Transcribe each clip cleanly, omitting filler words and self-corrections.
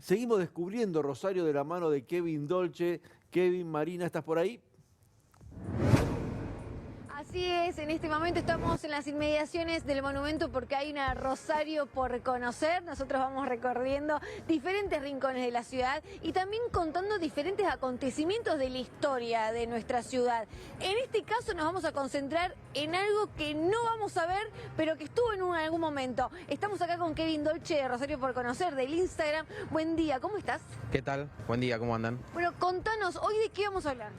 Seguimos descubriendo Rosario de la mano de Kevin Dolce. Kevin, Marina, ¿estás por ahí? Así es, en este momento estamos en las inmediaciones del monumento porque hay una Rosario por conocer. Nosotros vamos recorriendo diferentes rincones de la ciudad y también contando diferentes acontecimientos de la historia de nuestra ciudad. En este caso nos vamos a concentrar en algo que no vamos a ver, pero que estuvo en algún momento. Estamos acá con Kevin Dolce de Rosario por conocer, del Instagram. Buen día, ¿cómo estás? ¿Qué tal? Buen día, ¿cómo andan? Bueno, contanos, ¿hoy de qué vamos a hablar?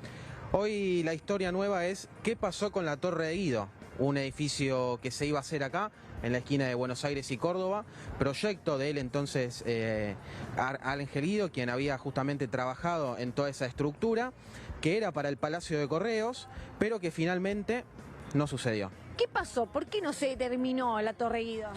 Hoy la historia nueva es ¿qué pasó con la Torre de Guido? Un edificio que se iba a hacer acá, en la esquina de Buenos Aires y Córdoba, proyecto de él entonces, Ángel Guido, quien había justamente trabajado en toda esa estructura, que era para el Palacio de Correos, pero que finalmente no sucedió. ¿Qué pasó? ¿Por qué no se terminó la Torre Guido?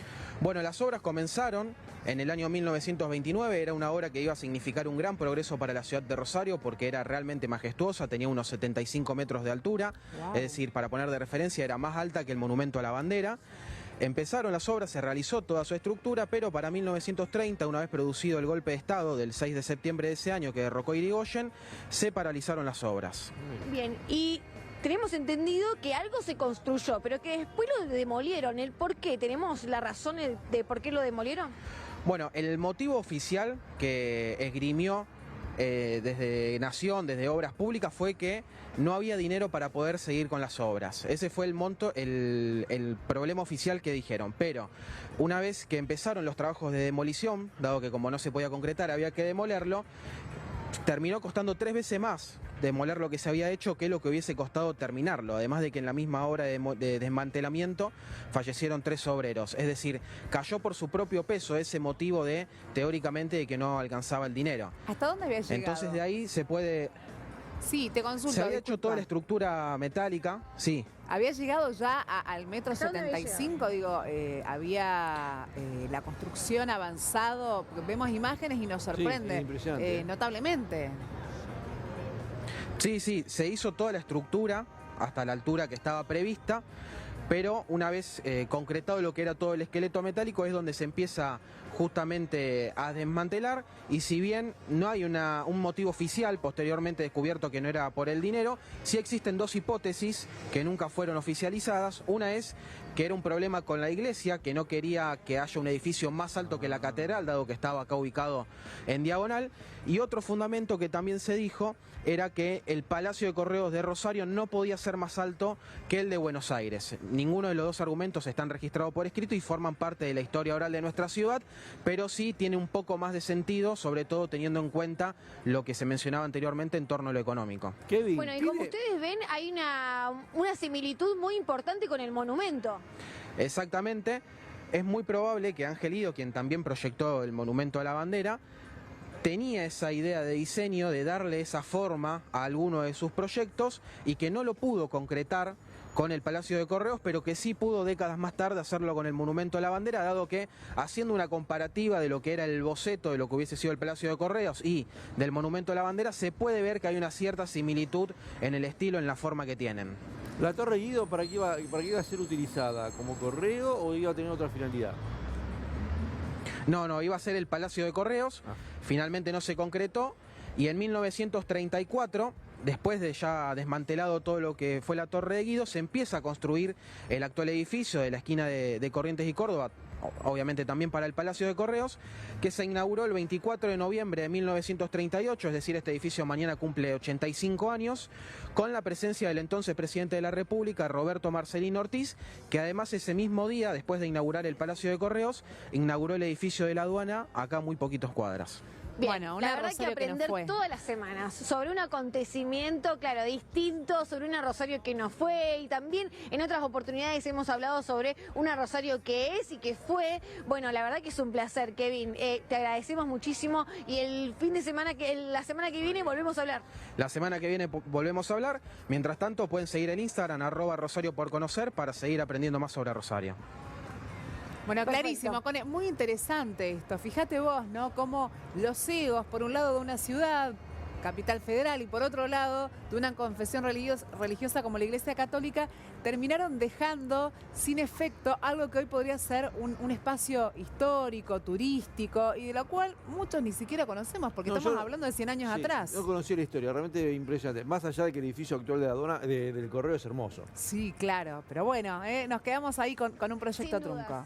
Bueno, las obras comenzaron en el año 1929, era una obra que iba a significar un gran progreso para la ciudad de Rosario porque era realmente majestuosa, tenía unos 75 metros de altura, es decir, para poner de referencia era más alta que el Monumento a la Bandera. Empezaron las obras, se realizó toda su estructura, pero para 1930, una vez producido el golpe de Estado del 6 de septiembre de ese año que derrocó Irigoyen, se paralizaron las obras. Bien, y tenemos entendido que algo se construyó, pero que después lo demolieron. ¿El por qué? ¿Tenemos la razón de por qué lo demolieron? Bueno, el motivo oficial que esgrimió desde Nación, desde Obras Públicas, fue que no había dinero para poder seguir con las obras. Ese fue el problema oficial que dijeron. Pero una vez que empezaron los trabajos de demolición, dado que como no se podía concretar había que demolerlo, terminó costando 3 veces más demoler lo que se había hecho que lo que hubiese costado terminarlo, además de que en la misma obra de desmantelamiento fallecieron 3 obreros, es decir, cayó por su propio peso ese motivo de, teóricamente, de que no alcanzaba el dinero. ¿Hasta dónde había llegado? Entonces de ahí se puede... Sí, te consulto. Se había hecho disculpa. toda la estructura metálica, sí. ¿Había llegado ya al metro ¿Hasta dónde había 75? Digo, había la construcción avanzado, porque vemos imágenes y nos sorprende es impresionante. notablemente. Sí, sí, se hizo toda la estructura hasta la altura que estaba prevista, pero una vez concretado lo que era todo el esqueleto metálico es donde se empieza justamente a desmantelar, y si bien no hay un motivo oficial posteriormente descubierto que no era por el dinero, sí existen 2 hipótesis que nunca fueron oficializadas. Una es que era un problema con la iglesia, que no quería que haya un edificio más alto que la catedral, dado que estaba acá ubicado en diagonal, y otro fundamento que también se dijo era que el Palacio de Correos de Rosario no podía ser más alto que el de Buenos Aires. Ninguno de los 2 argumentos están registrados por escrito y forman parte de la historia oral de nuestra ciudad, pero sí tiene un poco más de sentido, sobre todo teniendo en cuenta lo que se mencionaba anteriormente en torno a lo económico. Kevin, Bueno, y como ustedes ven, hay una similitud muy importante con el monumento. Exactamente, es muy probable que Ángel Guido, quien también proyectó el Monumento a la Bandera, tenía esa idea de diseño, de darle esa forma a alguno de sus proyectos y que no lo pudo concretar con el Palacio de Correos, pero que sí pudo décadas más tarde hacerlo con el Monumento a la Bandera, dado que, haciendo una comparativa de lo que era el boceto de lo que hubiese sido el Palacio de Correos y del Monumento a la Bandera, se puede ver que hay una cierta similitud en el estilo, en la forma que tienen. ¿la Torre Guido para qué iba a ser utilizada? ¿Como correo o iba a tener otra finalidad? No, iba a ser el Palacio de Correos, finalmente no se concretó, y en 1934, después de ya desmantelado todo lo que fue la Torre de Guido, se empieza a construir el actual edificio de la esquina de Corrientes y Córdoba, obviamente también para el Palacio de Correos, que se inauguró el 24 de noviembre de 1938, es decir, este edificio mañana cumple 85 años, con la presencia del entonces presidente de la República, Roberto Marcelino Ortiz, que además ese mismo día, después de inaugurar el Palacio de Correos, inauguró el edificio de la aduana, acá a muy poquitos cuadras. Bien, Bueno, una la verdad que Rosario que no aprender fue. todas las semanas sobre un acontecimiento, claro, distinto, sobre una Rosario que no fue, y también en otras oportunidades hemos hablado sobre una Rosario que es y que fue. Bueno, la verdad que es un placer, Kevin. Te agradecemos muchísimo y el fin de semana, la semana que viene volvemos a hablar. La semana que viene volvemos a hablar. Mientras tanto, pueden seguir en Instagram, @Rosario por conocer, para seguir aprendiendo más sobre Rosario. Bueno, Perfecto. clarísimo, muy interesante esto. Fíjate vos, ¿no? Cómo los egos, por un lado, de una ciudad Capital Federal, y por otro lado, de una confesión religiosa como la Iglesia Católica, terminaron dejando sin efecto algo que hoy podría ser un espacio histórico, turístico, y de lo cual muchos ni siquiera conocemos, porque estamos hablando de 100 años atrás. No conocía la historia, realmente impresionante. Más allá de que el edificio actual de la del Correo es hermoso. Sí, claro, pero bueno, nos quedamos ahí con un proyecto trunco.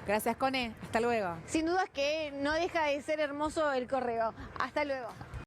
Gracias, Cone. Hasta luego. Sin dudas que no deja de ser hermoso el Correo. Hasta luego.